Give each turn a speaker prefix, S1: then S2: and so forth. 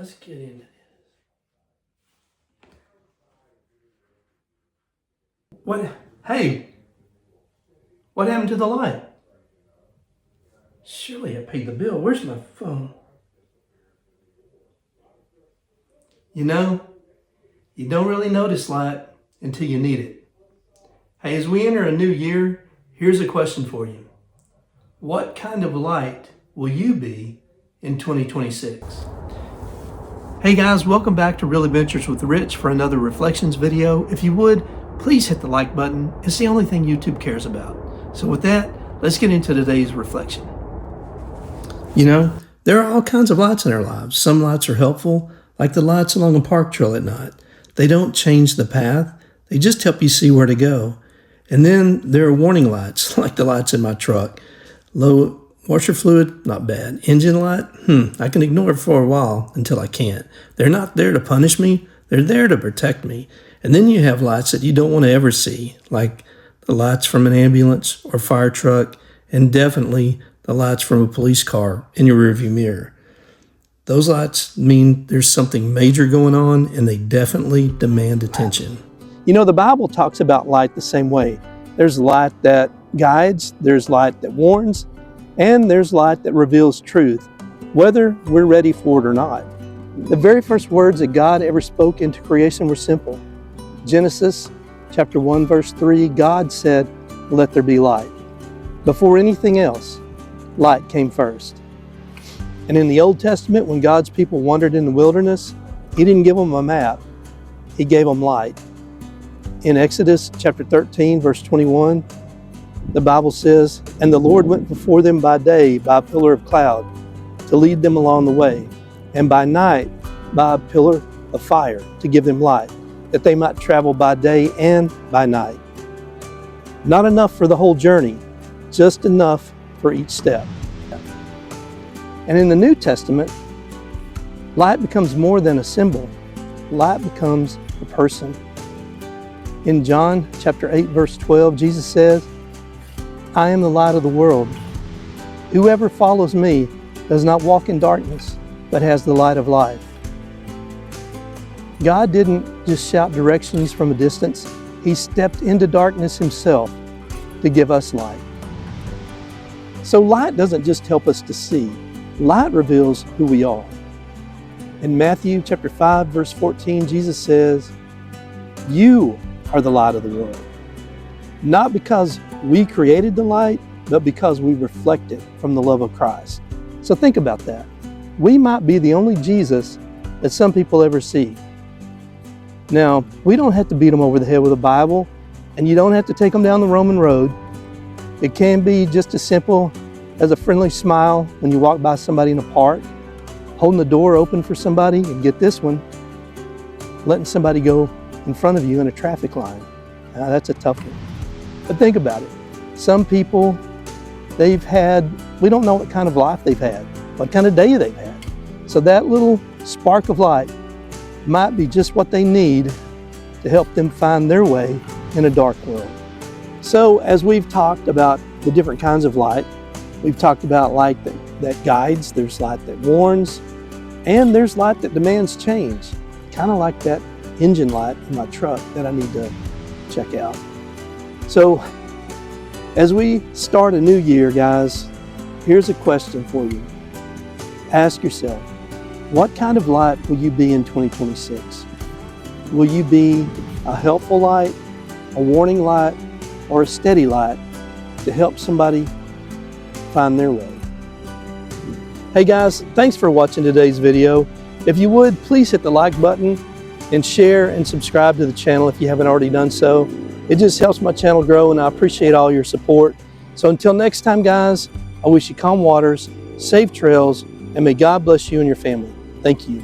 S1: let's get into this. What? Hey, what happened to the light? Surely I paid the bill. Where's my phone? You know, you don't really notice light until you need it. Hey, as we enter a new year, here's a question for you. What kind of light will you be in 2026? Hey guys, welcome back to Real Adventures with Rich for another Reflections video. If you would, please hit the like button. It's the only thing YouTube cares about. So with that, let's get into today's reflection. You know, there are all kinds of lights in our lives. Some lights are helpful, like the lights along a park trail at night. They don't change the path. They just help you see where to go. And then there are warning lights, like the lights in my truck. Low washer fluid, not bad. Engine light, I can ignore it for a while until I can't. They're not there to punish me. They're there to protect me. And then you have lights that you don't want to ever see, like the lights from an ambulance or fire truck, and definitely the lights from a police car in your rearview mirror. Those lights mean there's something major going on, and they definitely demand attention. You know, the Bible talks about light the same way. There's light that guides, there's light that warns, and there's light that reveals truth, whether we're ready for it or not. The very first words that God ever spoke into creation were simple. Genesis chapter 1, verse 3, God said, "Let there be light." Before anything else, light came first. And in the Old Testament, when God's people wandered in the wilderness, He didn't give them a map, He gave them light. In Exodus chapter 13, verse 21, the Bible says, "And the Lord went before them by day by a pillar of cloud to lead them along the way, and by night by a pillar of fire to give them light, that they might travel by day and by night." Not enough for the whole journey, just enough for each step. And in the New Testament, light becomes more than a symbol. Light becomes a person. In John chapter 8, verse 12, Jesus says, "I am the light of the world. Whoever follows me does not walk in darkness, but has the light of life." God didn't just shout directions from a distance. He stepped into darkness Himself to give us light. So light doesn't just help us to see. Light reveals who we are. In Matthew chapter 5, verse 14, Jesus says, "You are the light of the world." Not because we created the light, but because we reflect it from the love of Christ. So think about that. We might be the only Jesus that some people ever see. Now, we don't have to beat them over the head with a Bible, and you don't have to take them down the Roman road. It can be just as simple as a friendly smile when you walk by somebody in a park, holding the door open for somebody, and get this one, letting somebody go in front of you in a traffic line. Now, that's a tough one. But think about it. Some people, we don't know what kind of life they've had, what kind of day they've had. So that little spark of light might be just what they need to help them find their way in a dark world. So as we've talked about the different kinds of light, we've talked about light that guides, there's light that warns, and there's light that demands change. Kind of like that engine light in my truck that I need to check out. So as we start a new year, guys, here's a question for you. Ask yourself, what kind of light will you be in 2026? Will you be a helpful light, a warning light, or a steady light to help somebody find their way? Hey guys, thanks for watching today's video. If you would, please hit the like button and share and subscribe to the channel if you haven't already done so. It just helps my channel grow, and I appreciate all your support. So until next time, guys, I wish you calm waters, safe trails, and may God bless you and your family. Thank you.